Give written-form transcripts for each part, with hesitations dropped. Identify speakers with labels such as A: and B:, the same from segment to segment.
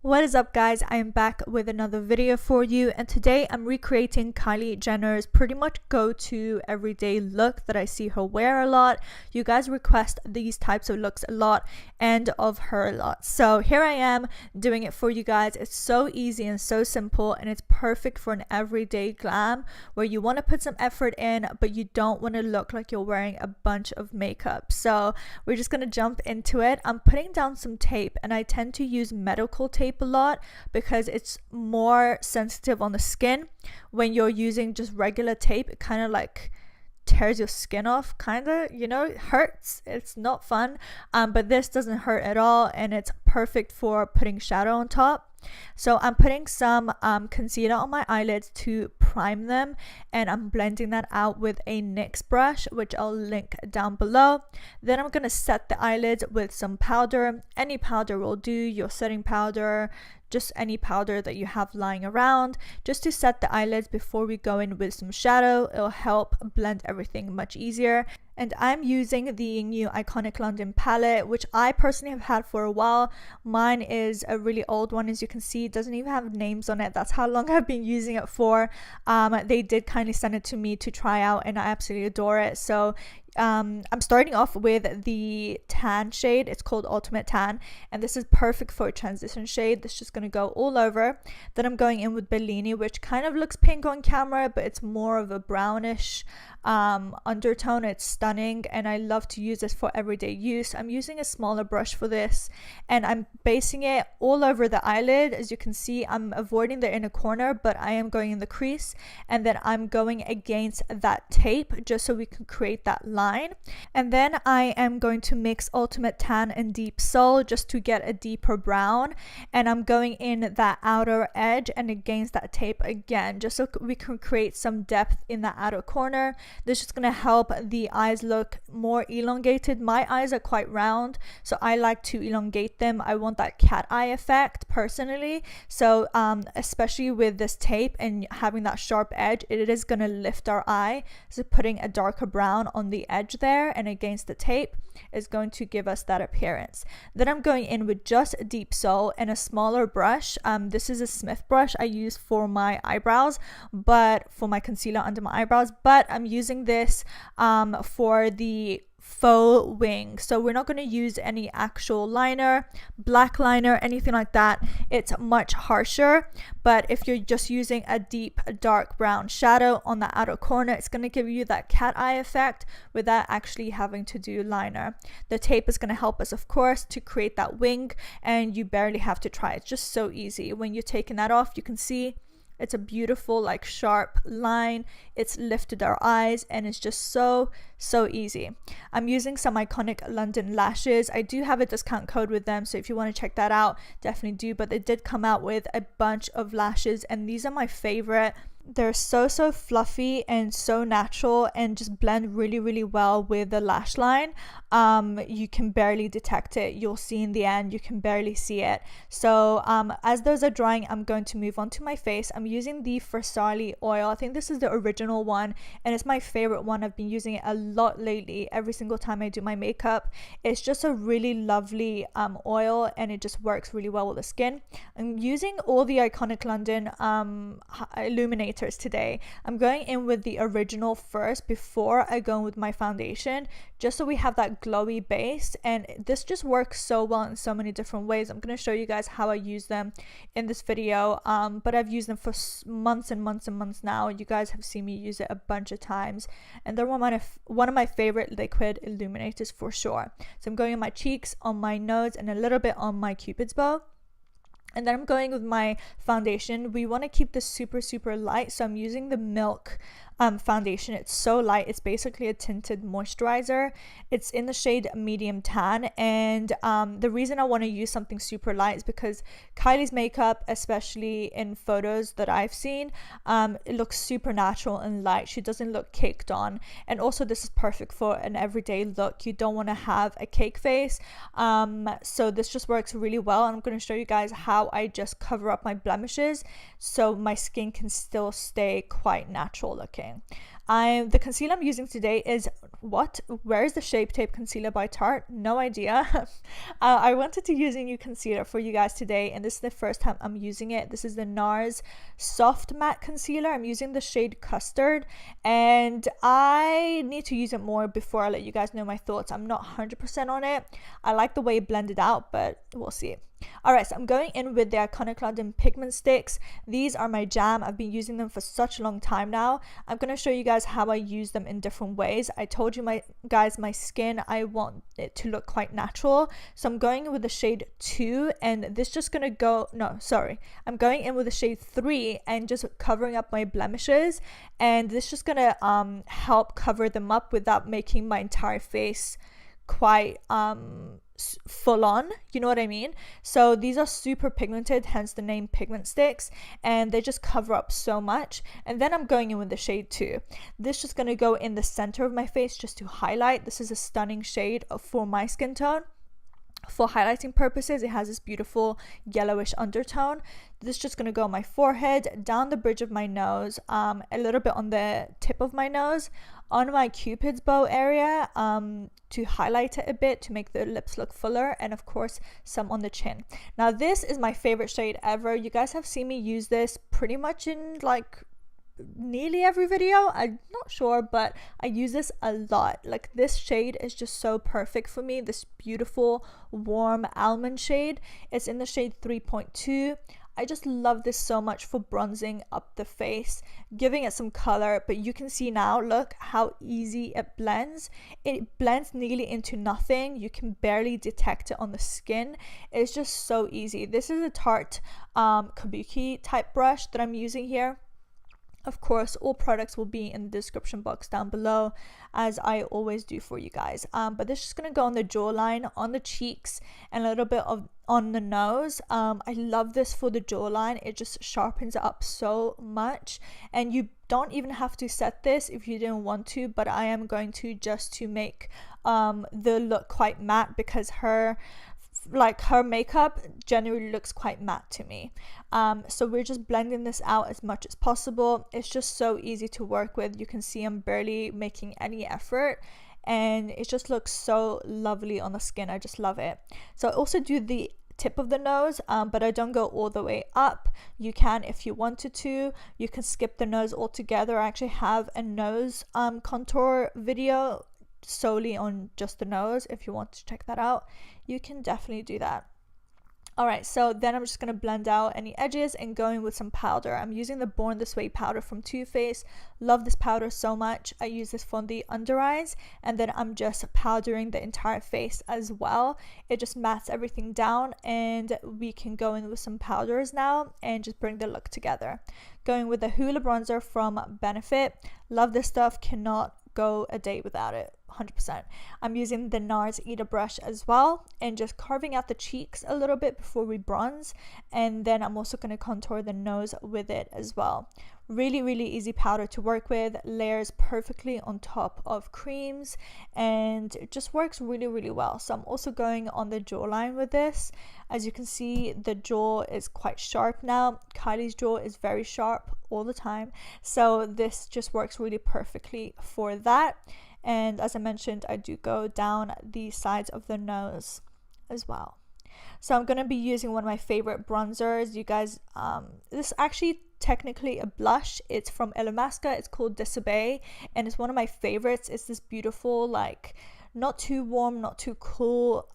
A: What is up, guys? I am back with another video for you, and today I'm recreating Kylie Jenner's pretty much go-to everyday look that I see her wear a lot. You guys request these types of looks a lot and of her a lot, so here I am doing it for you guys. It's so easy and so simple, and it's perfect for an everyday glam where you want to put some effort in but you don't want to look like you're wearing a bunch of makeup. So we're just going to jump into it. I'm putting down some tape, and I tend to use medical tape a lot because it's more sensitive on the skin. When you're using just regular tape, it kind of like tears your skin off, kind of, it hurts. It's not fun, but this doesn't hurt at all, and it's perfect for putting shadow on top. So I'm putting some concealer on my eyelids to prime them, and I'm blending that out with a NYX brush, which I'll link down below. Then I'm going to set the eyelids with some powder. Any powder will do, your setting powder, just any powder that you have lying around, just to set the eyelids before we go in with some shadow. It'll help blend everything much easier. And I'm using the new Iconic London palette, which I personally have had for a while. Mine is a really old one, as you can see. It doesn't even have names on it. That's how long I've been using it for. They did kindly send it to me to try out, and I absolutely adore it. So I'm starting off with the tan shade. It's called Ultimate Tan, and this is perfect for a transition shade. This is just going to go all over. Then I'm going in with Bellini, which kind of looks pink on camera, but it's more of a brownish undertone. It's stunning, and I love to use this for everyday use. I'm using a smaller brush for this, and I'm basing it all over the eyelid. As you can see, I'm avoiding the inner corner, but I am going in the crease, and then I'm going against that tape just so we can create that line. And then I am going to mix Ultimate Tan and Deep Soul just to get a deeper brown, and I'm going in that outer edge and against that tape again, just so we can create some depth in the outer corner. This is going to help the eyes look more elongated. My eyes are quite round, so I like to elongate them. I want that cat eye effect personally, so especially with this tape and having that sharp edge, it is going to lift our eye. So putting a darker brown on the edge there and against the tape is going to give us that appearance. Then I'm going in with just Deep Soul and a smaller brush. This is a Smith brush I use for my eyebrows, but for my concealer under my eyebrows, but I'm using this for the faux wing. So we're not going to use any actual liner, black liner, anything like that. It's much harsher, but if you're just using a deep dark brown shadow on the outer corner, it's going to give you that cat eye effect without actually having to do liner. The tape is going to help us, of course, to create that wing, and you barely have to try. It's just so easy. When you're taking that off, you can see it's a beautiful, like, sharp line. It's lifted our eyes, and it's just so easy. I'm using some Iconic London lashes. I do have a discount code with them, so if you want to check that out, definitely do. But they did come out with a bunch of lashes, and these are my favorite. They're so fluffy and so natural, and just blend really well with the lash line. You can barely detect it. You'll see in the end, you can barely see it. So as those are drying, I'm going to move on to my face. I'm using the Versali oil. I think this is the original one, and it's my favorite one. I've been using it a lot lately. Every single time I do my makeup, it's just a really lovely oil, and it just works really well with the skin. I'm using all the Iconic London illuminators today. I'm going in with the original first before I go in with my foundation, just so we have that glowy base, and this just works so well in so many different ways. I'm going to show you guys how I use them in this video, but I've used them for months and months now. You guys have seen me use it a bunch of times, and they're one of my favorite liquid illuminators for sure. So I'm going in my cheeks, on my nose, and a little bit on my cupid's bow. And then I'm going with my foundation. We want to keep this super light, so I'm using the Milk foundation. It's so light. It's basically a tinted moisturizer. It's in the shade medium tan, and the reason I want to use something super light is because Kylie's makeup, especially in photos that I've seen, it looks super natural and light. She doesn't look caked on, and also this is perfect for an everyday look. You don't want to have a cake face, so this just works really well. And I'm going to show you guys how I just cover up my blemishes so my skin can still stay quite natural looking. The concealer I'm using today is where is the Shape Tape Concealer by Tarte? No idea. I wanted to use a new concealer for you guys today, and this is the first time I'm using it. This is the NARS Soft Matte Concealer. I'm using the shade Custard, and I need to use it more before I let you guys know my thoughts. I'm not 100% on it. I like the way it blended out, but we'll see. Alright, so I'm going in with the Iconic London pigment sticks. These are my jam. I've been using them for such a long time now. I'm going to show you guys how I use them in different ways. I told you my skin, I want it to look quite natural. So I'm going in with the shade 2, and this just going to go, no, sorry. I'm going in with the shade 3 and just covering up my blemishes. And this is just going to help cover them up without making my entire face quite full on, you know what I mean? So these are super pigmented, hence the name pigment sticks, and they just cover up so much. And then I'm going in with the shade 2. This is just going to go in the center of my face just to highlight. This is a stunning shade for my skin tone. For highlighting purposes, it has this beautiful yellowish undertone. This is just going to go on my forehead, down the bridge of my nose, a little bit on the tip of my nose, on my cupid's bow area, to highlight it a bit to make the lips look fuller, and of course some on the chin. Now this is my favorite shade ever. You guys have seen me use this pretty much in like nearly every video. I'm not sure, but I use this a lot. Like, this shade is just so perfect for me. This beautiful warm almond shade. It's in the shade 3.2. I just love this so much for bronzing up the face, giving it some color. But you can see now, look how easy it blends. It blends nearly into nothing. You can barely detect it on the skin. It's just so easy. This is a Tarte Kabuki type brush that I'm using here. Of course, all products will be in the description box down below, as I always do for you guys. But this is just going to go on the jawline, on the cheeks, and a little bit on the nose. I love this for the jawline. It just sharpens it up so much. And you don't even have to set this if you didn't want to, but I am going to, just to make the look quite matte, because her makeup generally looks quite matte to me. So we're just blending this out as much as possible. It's just so easy to work with. You can see I'm barely making any effort, and it just looks so lovely on the skin. I just love it. So I also do the tip of the nose, but I don't go all the way up. You can if you wanted to. You can skip the nose altogether. I actually have a nose contour video solely on just the nose. If you want to check that out, you can definitely do that. Alright, so then I'm just going to blend out any edges and going with some powder. I'm using the Born This Way powder from Too Faced. Love this powder so much. I use this for the under eyes, and then I'm just powdering the entire face as well. It just mats everything down, and we can go in with some powders now and just bring the look together. Going with the Hoola bronzer from Benefit. Love this stuff. Cannot go a day without it. 100%. I'm using the NARS Eater brush as well, and just carving out the cheeks a little bit before we bronze, and then I'm also going to contour the nose with it as well. Really, really easy powder to work with, layers perfectly on top of creams, and it just works really, really well. So I'm also going on the jawline with this. As you can see, the jaw is quite sharp now. Kylie's jaw is very sharp all the time, so this just works really perfectly for that. And as I mentioned, I do go down the sides of the nose as well. So I'm going to be using one of my favorite bronzers. You guys, this is actually technically a blush. It's from Illamasqua. It's called Disobey, and it's one of my favorites. It's this beautiful, like, not too warm, not too cool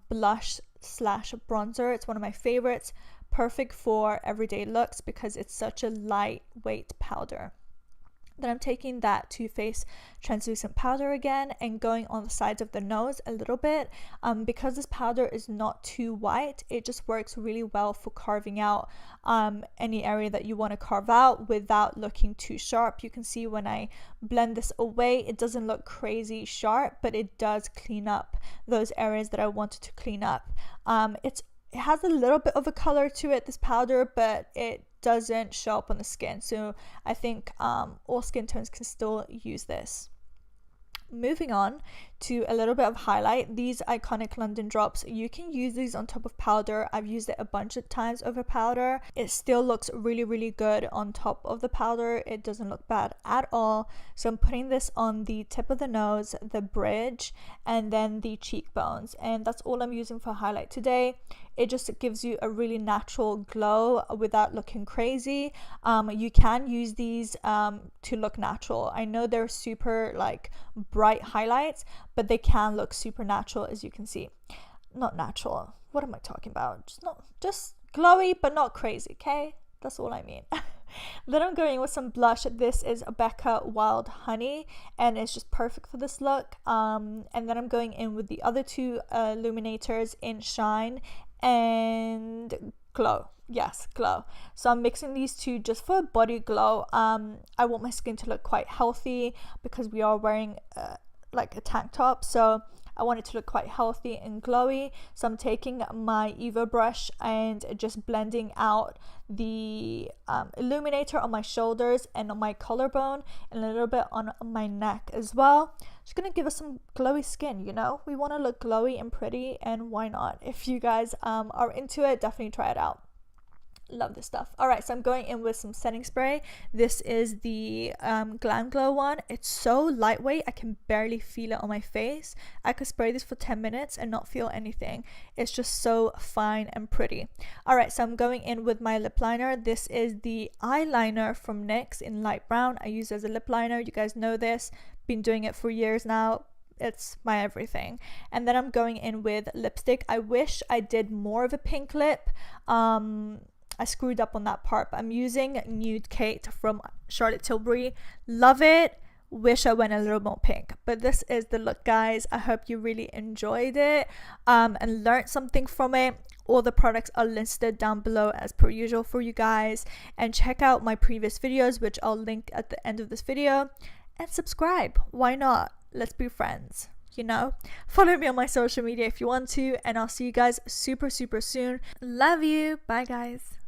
A: blush slash bronzer. It's one of my favorites. Perfect for everyday looks because it's such a lightweight powder. Then I'm taking that Too Faced translucent powder again and going on the sides of the nose a little bit. Because this powder is not too white, it just works really well for carving out any area that you want to carve out without looking too sharp. You can see when I blend this away, it doesn't look crazy sharp, but it does clean up those areas that I wanted to clean up. It has a little bit of a color to it, this powder, but it doesn't show up on the skin, so I think all skin tones can still use this. Moving on to a little bit of highlight. These iconic London drops, you can use these on top of powder. I've used it a bunch of times over powder. It still looks really good on top of the powder. It doesn't look bad at all. So I'm putting this on the tip of the nose, the bridge, and then the cheekbones, and that's all I'm using for highlight today. It just gives you a really natural glow without looking crazy. You can use these to look natural. I know they're super like bright highlights, but they can look super natural, as you can see. Not natural, what am I talking about? Just glowy but not crazy, okay? That's all I mean. Then I'm going with some blush. This is Becca Wild Honey, and it's just perfect for this look. And then I'm going in with the other two illuminators in Shine and Glow. Yes, Glow. So I'm mixing these two just for a body glow. I want my skin to look quite healthy because we are wearing like a tank top, so I want it to look quite healthy and glowy. So I'm taking my Eva brush and just blending out the illuminator on my shoulders and on my collarbone and a little bit on my neck as well. Just gonna give us some glowy skin, you know? We want to look glowy and pretty, and why not? If you guys are into it, definitely try it out. Love this stuff. All right, so I'm going in with some setting spray. This is the Glam Glow one. It's so lightweight, I can barely feel it on my face. I could spray this for 10 minutes and not feel anything. It's just so fine and pretty. All right, so I'm going in with my lip liner. This is the eyeliner from NYX in light brown. I use it as a lip liner. You guys know this. Been doing it for years now. It's my everything. And then I'm going in with lipstick. I wish I did more of a pink lip. I screwed up on that part, but I'm using Nude Kate from Charlotte Tilbury. Love it. Wish I went a little more pink, but this is the look, guys. I hope you really enjoyed it and learned something from it. All the products are listed down below as per usual for you guys, and check out my previous videos, which I'll link at the end of this video, and subscribe. Why not? Let's be friends. You know, follow me on my social media if you want to, and I'll see you guys super soon. Love you. Bye, guys.